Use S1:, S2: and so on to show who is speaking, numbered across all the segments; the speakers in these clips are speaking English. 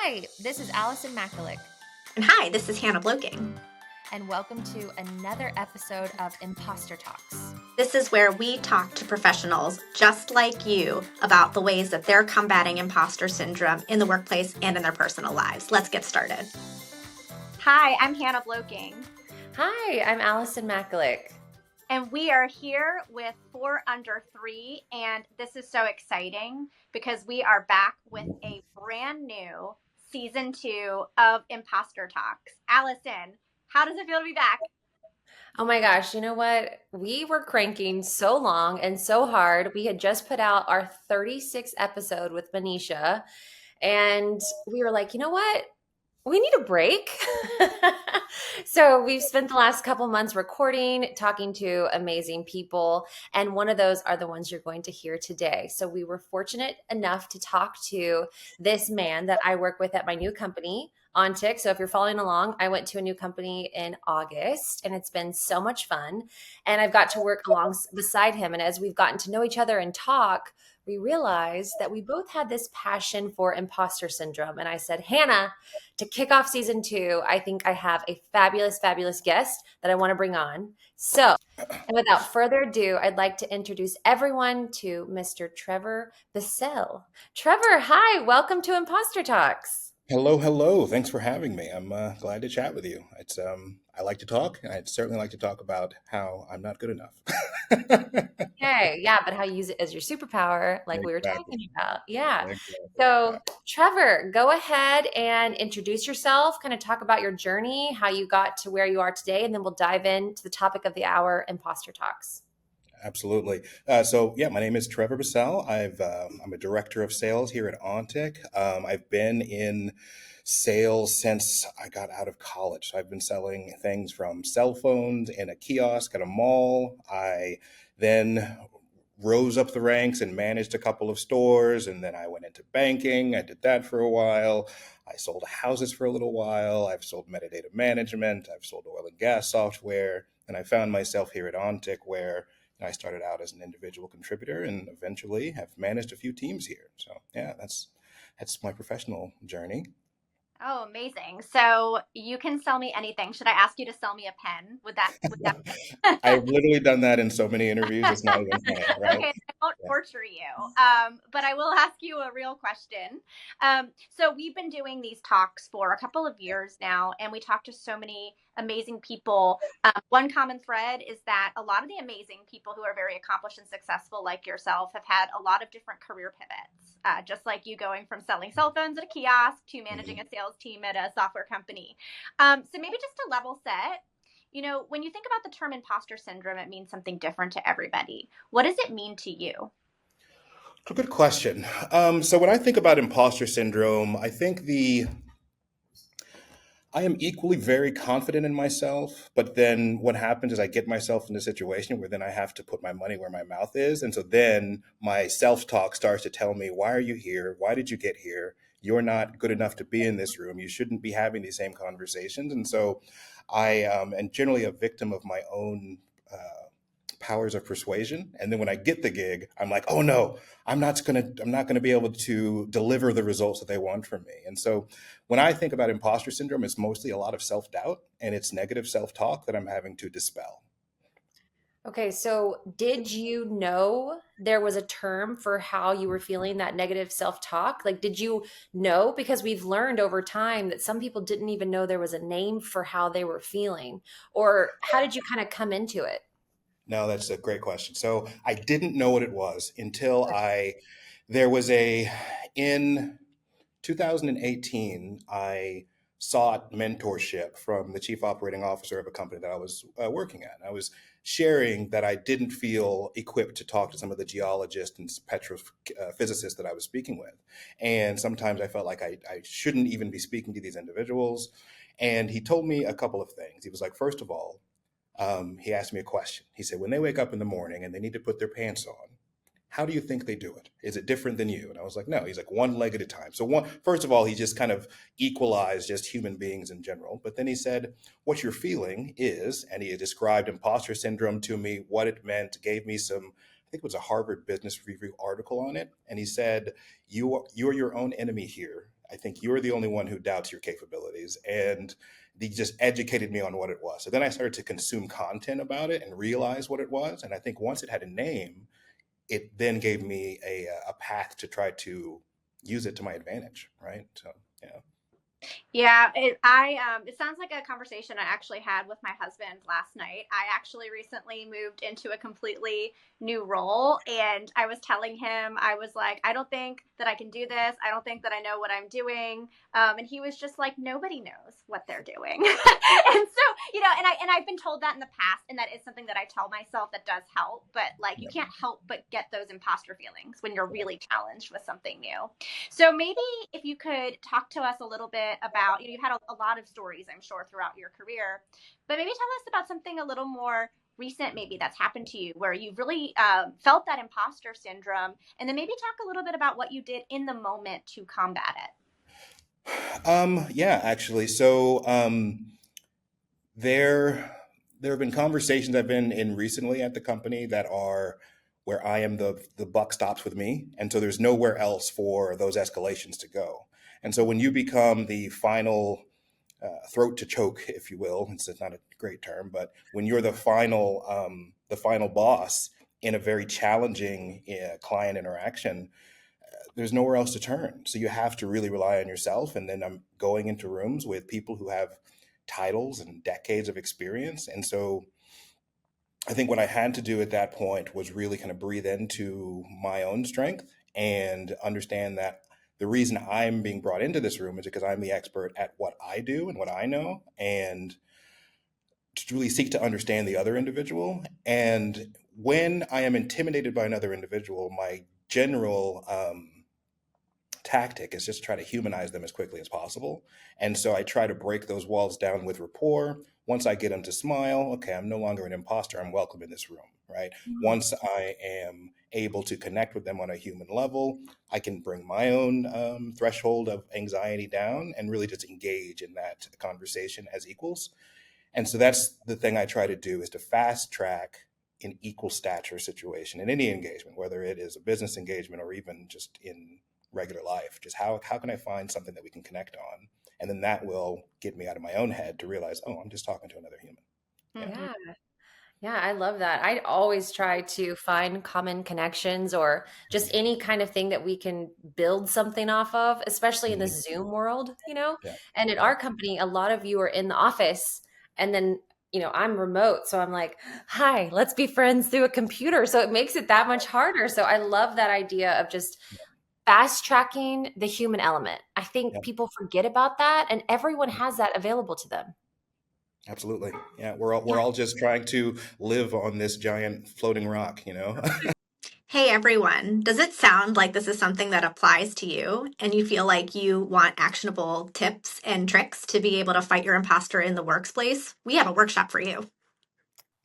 S1: Hi, this is Allison Macalik,
S2: And hi, this is Hannah Bloking.
S1: and welcome to another episode of Imposter Talks.
S2: This is where we talk to professionals just like you about the ways that they're combating imposter syndrome in the workplace and in their personal lives. Let's get started. Hi, I'm Hannah Bloking.
S1: Hi, I'm Allison Macalik.
S2: And we are here with 4 Under 3, and this is so exciting because we are back with a brand new season 2 of Imposter Talks. Allison, how does it feel to be back?
S1: Oh my gosh, you know what? We were cranking so long and so hard. We had just put out our 36th episode with Manisha, and we were like, you know what? We need a break. So we've spent the last couple months recording, talking to amazing people, and one of those are the ones you're going to hear today. So we were fortunate enough to talk to this man that I work with at my new company, Ontic. So if you're following along, I went to a new company in August, and it's been so much fun. And I've got to work along beside him. And as we've gotten to know each other and talk, we realized that we both had this passion for imposter syndrome. And I said, Hannah, to kick off season 2, I think I have a fabulous, fabulous guest that I want to bring on. So, and without further ado, I'd like to introduce everyone to Mr. Trevor Bissell. Trevor, hi, welcome to Imposter Talks.
S3: Hello. Thanks for having me. I'm glad to chat with you. I like to talk, and I'd certainly like to talk about how I'm not good enough.
S1: Okay, yeah, but how you use it as your superpower, like we were
S3: Exactly.
S1: talking about. Yeah.
S3: Exactly.
S1: So,
S3: Yeah.
S1: Trevor, go ahead and introduce yourself, kind of talk about your journey, how you got to where you are today, and then we'll dive into the topic of the hour, Imposter Talks.
S3: Absolutely. My name is Trevor Bissell. I'm a director of sales here at Ontic. I've been in sales since I got out of college. So I've been selling things from cell phones in a kiosk at a mall. I then rose up the ranks and managed a couple of stores, and then I went into banking. I did that for a while. I sold houses for a little while. I've sold metadata management. I've sold oil and gas software, and I found myself here at Ontic where I started out as an individual contributor and eventually have managed a few teams here. So yeah, that's my professional journey.
S2: Oh, amazing. So you can sell me anything. Should I ask you to sell me a pen? Would that
S3: I've literally done that in so many interviews, it's not even funny, right?
S2: Okay, I won't
S3: Yeah.
S2: torture you. But I will ask you a real question. So we've been doing these talks for a couple of years now, and we talk to so many amazing people. One common thread is that a lot of the amazing people who are very accomplished and successful, like yourself, have had a lot of different career pivots. Just like you going from selling cell phones at a kiosk to managing a sales team at a software company. So maybe just to level set, when you think about the term imposter syndrome, it means something different to everybody. What does it mean to you?
S3: Good question. So when I think about imposter syndrome, I am equally very confident in myself, but then what happens is I get myself in a situation where then I have to put my money where my mouth is. And so then my self-talk starts to tell me, why are you here? Why did you get here? You're not good enough to be in this room. You shouldn't be having these same conversations. And so I am generally a victim of my own powers of persuasion. And then when I get the gig, I'm like, oh no, I'm not gonna be able to deliver the results that they want from me. And so when I think about imposter syndrome, it's mostly a lot of self-doubt and it's negative self-talk that I'm having to dispel.
S1: Okay, so did you know there was a term for how you were feeling that negative self-talk? Like, did you know? Because we've learned over time that some people didn't even know there was a name for how they were feeling. Or how did you kind of come into it?
S3: No, that's a great question. So I didn't know what it was until there was in 2018, I sought mentorship from the chief operating officer of a company that I was working at. I was sharing that I didn't feel equipped to talk to some of the geologists and petrophysicists that I was speaking with. And sometimes I felt like I shouldn't even be speaking to these individuals. And he told me a couple of things. He was like, first of all, he asked me a question. He said, when they wake up in the morning and they need to put their pants on, how do you think they do it? Is it different than you? And I was like, no. He's like, one leg at a time. So first of all, he just kind of equalized just human beings in general. But then he said, what you're feeling is, and he described imposter syndrome to me, what it meant, gave me some, I think it was a Harvard Business Review article on it. And he said, you are your own enemy here. I think you're the only one who doubts your capabilities. And he just educated me on what it was. So then I started to consume content about it and realize what it was. And I think once it had a name, it then gave me a path to try to use it to my advantage, right? So, yeah.
S2: Yeah, it sounds like a conversation I actually had with my husband last night. I actually recently moved into a completely new role, and I was telling him, I was like, I don't think that I can do this. I don't think that I know what I'm doing. And he was just like, nobody knows what they're doing. And so, and I've been told that in the past, and that is something that I tell myself that does help. But like, you can't help but get those imposter feelings when you're really challenged with something new. So maybe if you could talk to us a little bit about, you've had a lot of stories, I'm sure, throughout your career, but maybe tell us about something a little more recent, maybe that's happened to you where you've really felt that imposter syndrome, and then maybe talk a little bit about what you did in the moment to combat it.
S3: Yeah, actually. So there have been conversations I've been in recently at the company that are where I am the buck stops with me, and so there's nowhere else for those escalations to go. And so when you become the final throat to choke, if you will, it's not a great term, but when you're the final boss in a very challenging client interaction, there's nowhere else to turn. So you have to really rely on yourself. And then I'm going into rooms with people who have titles and decades of experience. And so I think what I had to do at that point was really kind of breathe into my own strength and understand that the reason I'm being brought into this room is because I'm the expert at what I do and what I know, and to really seek to understand the other individual. And when I am intimidated by another individual, my general tactic is just try to humanize them as quickly as possible. And so I try to break those walls down with rapport. Once I get them to smile, okay, I'm no longer an imposter. I'm welcome in this room, right? Once I am able to connect with them on a human level, I can bring my own threshold of anxiety down and really just engage in that conversation as equals. And so that's the thing I try to do, is to fast track an equal stature situation in any engagement, whether it is a business engagement or even just in regular life. Just how can I find something that we can connect on? And then that will get me out of my own head to realize, oh, I'm just talking to another human. Yeah.
S1: Yeah. Yeah, I love that. I always try to find common connections or just any kind of thing that we can build something off of, especially in the
S3: Mhm.
S1: Zoom world, you know?
S3: Yeah.
S1: And at
S3: Yeah.
S1: our company, a lot of you are in the office and then, I'm remote. So I'm like, hi, let's be friends through a computer. So it makes it that much harder. So I love that idea of just fast tracking the human element. I
S3: Yeah.
S1: think people forget about that and everyone has that available to them.
S3: Absolutely. Yeah. We're all just trying to live on this giant floating rock, you know?
S2: Hey everyone, does it sound like this is something that applies to you and you feel like you want actionable tips and tricks to be able to fight your imposter in the workplace? We have a workshop for you.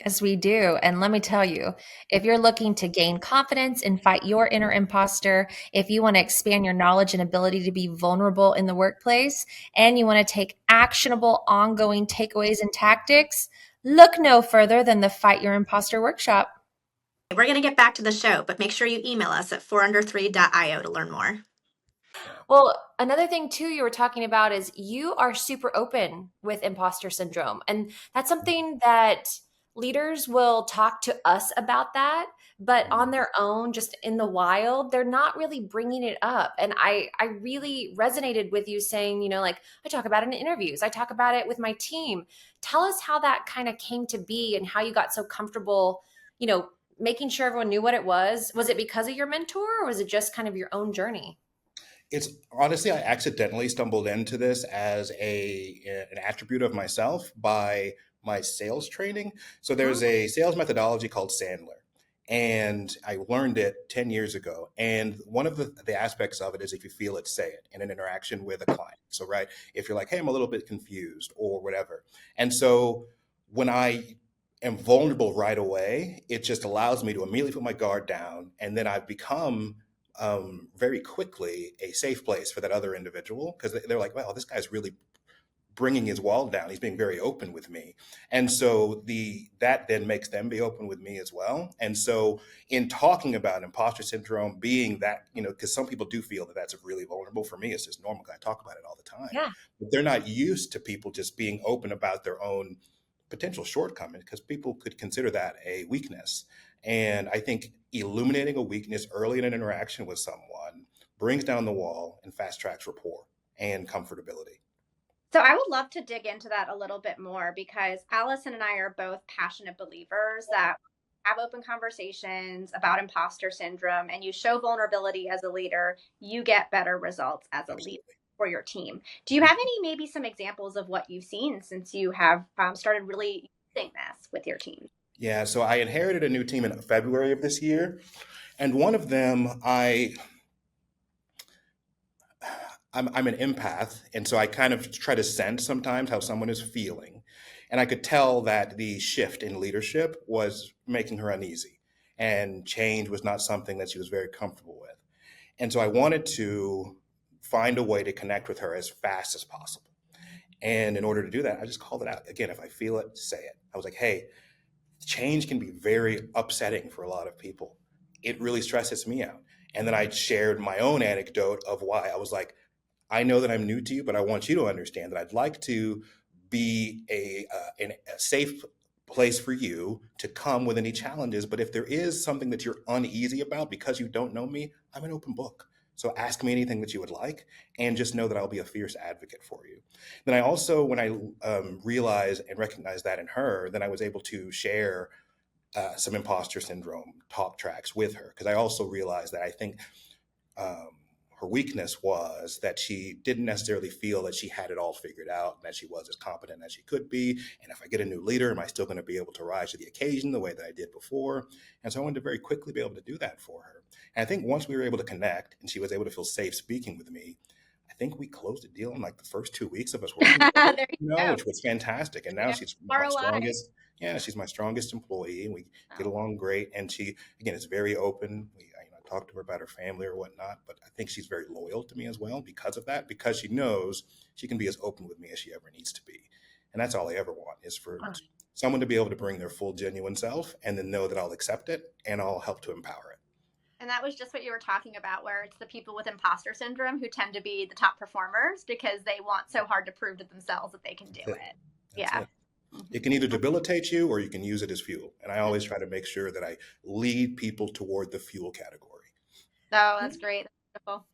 S1: Yes, we do. And let me tell you, if you're looking to gain confidence and fight your inner imposter, if you want to expand your knowledge and ability to be vulnerable in the workplace, and you want to take actionable, ongoing takeaways and tactics, look no further than the Fight Your Imposter workshop.
S2: We're going to get back to the show, but make sure you email us at 4under3.io to learn more.
S1: Well, another thing too you were talking about is you are super open with imposter syndrome. And that's something that leaders will talk to us about that, but on their own, just in the wild, they're not really bringing it up. And I really resonated with you saying, like I talk about it in interviews, I talk about it with my team. Tell us how that kind of came to be and how you got so comfortable, making sure everyone knew what it was. Was it because of your mentor or was it just kind of your own journey?
S3: It's honestly, I accidentally stumbled into this as an attribute of myself by my sales training. So there's a sales methodology called Sandler, and I learned it 10 years ago. And one of the aspects of it is if you feel it, say it in an interaction with a client. So, right, if you're like, hey, I'm a little bit confused or whatever. And so when I am vulnerable right away, it just allows me to immediately put my guard down. And then I've become very quickly a safe place for that other individual because they're like, wow, this guy's really bringing his wall down. He's being very open with me. And so that then makes them be open with me as well. And so in talking about imposter syndrome being that, because some people do feel that that's really vulnerable. For me, it's just normal. I talk about it all the time.
S1: Yeah.
S3: But they're not used to people just being open about their own potential shortcomings, because people could consider that a weakness. And I think illuminating a weakness early in an interaction with someone brings down the wall and fast tracks rapport and comfortability.
S2: So I would love to dig into that a little bit more, because Allison and I are both passionate believers that have open conversations about imposter syndrome, and you show vulnerability as a leader, you get better results as a leader for your team. Do you have maybe some examples of what you've seen since you have started really using this with your team?
S3: Yeah, so I inherited a new team in February of this year, and one of them, I'm an empath, and so I kind of try to sense sometimes how someone is feeling. And I could tell that the shift in leadership was making her uneasy, and change was not something that she was very comfortable with. And so I wanted to find a way to connect with her as fast as possible. And in order to do that, I just called it out. Again, if I feel it, say it. I was like, hey, change can be very upsetting for a lot of people. It really stresses me out. And then I shared my own anecdote of why. I was like, I know that I'm new to you, but I want you to understand that I'd like to be a safe place for you to come with any challenges. But if there is something that you're uneasy about because you don't know me, I'm an open book. So ask me anything that you would like, and just know that I'll be a fierce advocate for you. Then I also, when I realized and recognized that in her, then I was able to share some imposter syndrome talk tracks with her, because I also realized that I think her weakness was that she didn't necessarily feel that she had it all figured out and that she was as competent as she could be. And if I get a new leader, am I still going to be able to rise to the occasion the way that I did before? And so I wanted to very quickly be able to do that for her. And I think once we were able to connect and she was able to feel safe speaking with me, I think we closed a deal in like the first 2 weeks of us working together, which was fantastic. And now she's my strongest. Yeah, she's my strongest employee, and we get along great. And she, again, is very open. I talk to her about her family or whatnot, but I think she's very loyal to me as well because of that, because she knows she can be as open with me as she ever needs to be. And that's all I ever want, is for someone to be able to bring their full, genuine self, and then know that I'll accept it and I'll help to empower it.
S2: And that was just what you were talking about, where it's the people with imposter syndrome who tend to be the top performers because they want so hard to prove to themselves that they can do it. Yeah.
S3: It can either debilitate you or you can use it as fuel. And I always try to make sure that I lead people toward the fuel category.
S2: Oh, that's great. That's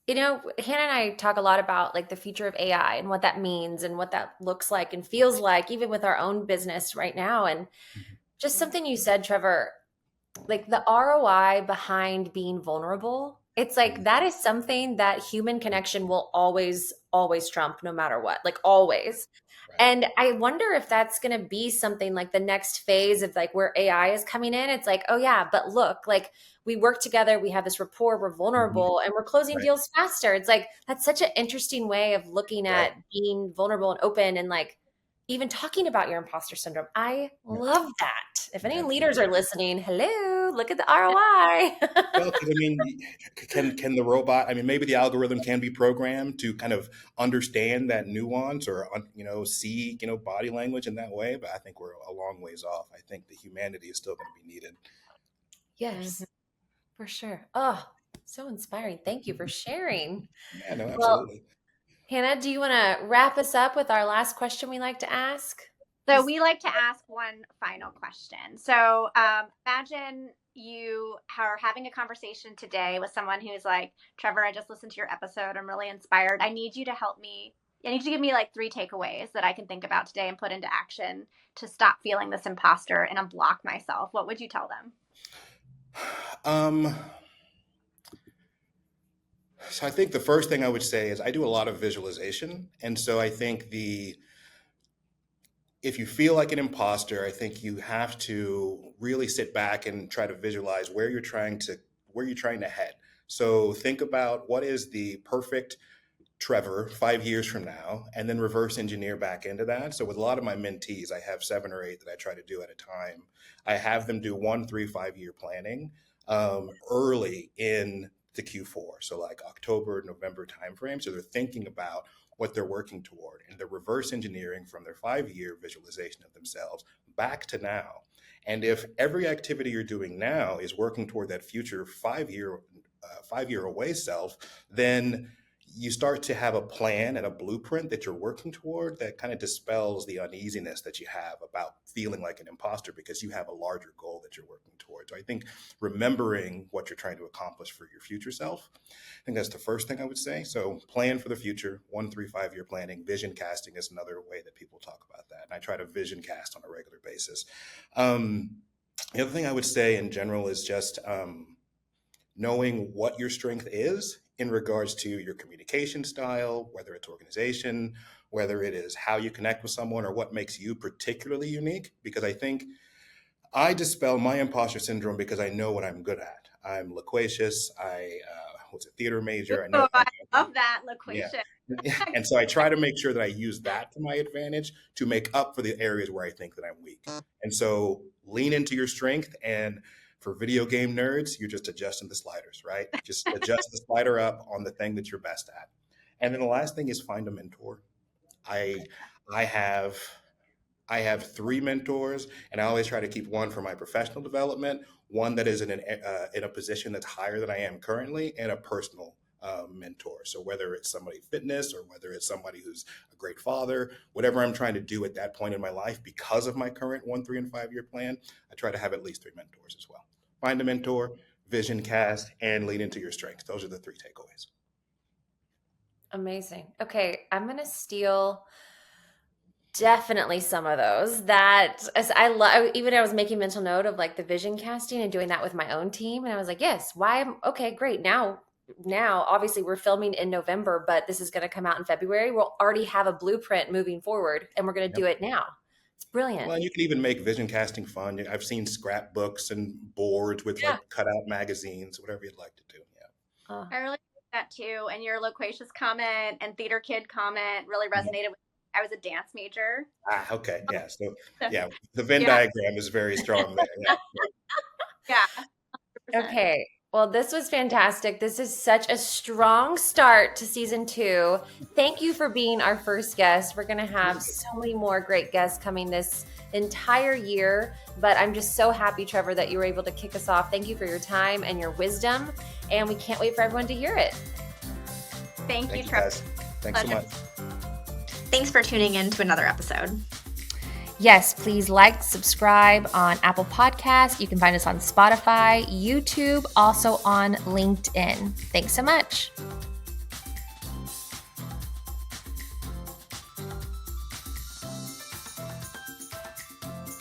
S2: beautiful.
S1: Hannah and I talk a lot about like the future of AI and what that means and what that looks like and feels like, even with our own business right now. And just something you said, Trevor, like the ROI behind being vulnerable, it's like that is something that human connection will always, always trump no matter what, like always. Right. And I wonder if that's going to be something like the next phase of like where AI is coming in. It's like, oh yeah, but look, like we work together, we have this rapport, we're vulnerable, and we're closing deals faster. It's like, that's such an interesting way of looking at being vulnerable and open, and like even talking about your imposter syndrome. I love that. If any leaders are listening, hello, look at the ROI.
S3: Well, I mean, can the robot, I mean, maybe the algorithm can be programmed to kind of understand that nuance or, see, body language in that way. But I think we're a long ways off. I think the humanity is still going to be needed.
S1: Yes, for sure. Oh, so inspiring. Thank you for sharing.
S3: Yeah, no, absolutely.
S1: Hannah, do you want to wrap us up with our last question we like to ask?
S2: So we like to ask one final question. So imagine you are having a conversation today with someone who's like, Trevor, I just listened to your episode. I'm really inspired. I need you to help me. I need you to give me like 3 takeaways that I can think about today and put into action to stop feeling this imposter and unblock myself. What would you tell them?
S3: So I think the first thing I would say is I do a lot of visualization. And so I think if you feel like an imposter, I think you have to really sit back and try to visualize where you're trying to head. So think about what is the perfect Trevor 5 years from now, and then reverse engineer back into that. So with a lot of my mentees, I have 7 or 8 that I try to do at a time. I have them do 1, 3, 5 year planning early in the Q4. So like October, November timeframe. So they're thinking about what they're working toward, and they're reverse engineering from their 5-year visualization of themselves back to now. And if every activity you're doing now is working toward that future 5-year away self, then you start to have a plan and a blueprint that you're working toward that kind of dispels the uneasiness that you have about feeling like an imposter, because you have a larger goal that you're working towards. So I think remembering what you're trying to accomplish for your future self, I think that's the first thing I would say. So plan for the future, 1, 3, 5-year planning. Vision casting is another way that people talk about that. And I try to vision cast on a regular basis. The other thing I would say in general is just knowing what your strength is in regards to your communication style, whether it's organization, whether it is how you connect with someone, or what makes you particularly unique. Because I think I dispel my imposter syndrome because I know what I'm good at. I'm loquacious. I was a theater major.
S2: I love that, loquacious.
S3: Yeah. And so I try to make sure that I use that to my advantage to make up for the areas where I think that I'm weak. And so lean into your strength. And for video game nerds, you're just adjusting the sliders, right? Just adjust the slider up on the thing that you're best at. And then the last thing is find a mentor. I have 3 mentors, and I always try to keep one for my professional development, one that is in a position that's higher than I am currently, and a personal mentor. So whether it's somebody fitness, or whether it's somebody who's a great father, whatever I'm trying to do at that point in my life, because of my current 1, 3, and 5-year plan, I try to have at least 3 mentors as well. Find a mentor, vision cast, and lean into your strengths. Those are the 3 takeaways.
S1: Amazing. Okay, I'm going to steal definitely some of those. That as I love, even I was making mental note of like the vision casting and doing that with my own team, and I was like, yes, okay, great. Now obviously we're filming in November, but this is going to come out in February. We'll already have a blueprint moving forward, and we're going to do it now. It's brilliant.
S3: Well, and you can even make vision casting fun. I've seen scrapbooks and boards with like cutout magazines, whatever you'd like to do. Yeah.
S2: I really like that too. And your loquacious comment and theater kid comment really resonated with me. I was a dance major.
S3: Okay. Yeah. So yeah, the Venn diagram is very strong there.
S2: Yeah.
S1: Okay. Well, this was fantastic. This is such a strong start to season 2. Thank you for being our first guest. We're going to have so many more great guests coming this entire year, but I'm just so happy, Trevor, that you were able to kick us off. Thank you for your time and your wisdom, and we can't wait for everyone to hear it.
S2: Thank you, Trevor.
S3: Thanks so much.
S4: Thanks for tuning in to another episode.
S1: Yes, please like, subscribe on Apple Podcasts. You can find us on Spotify, YouTube, also on LinkedIn. Thanks so much.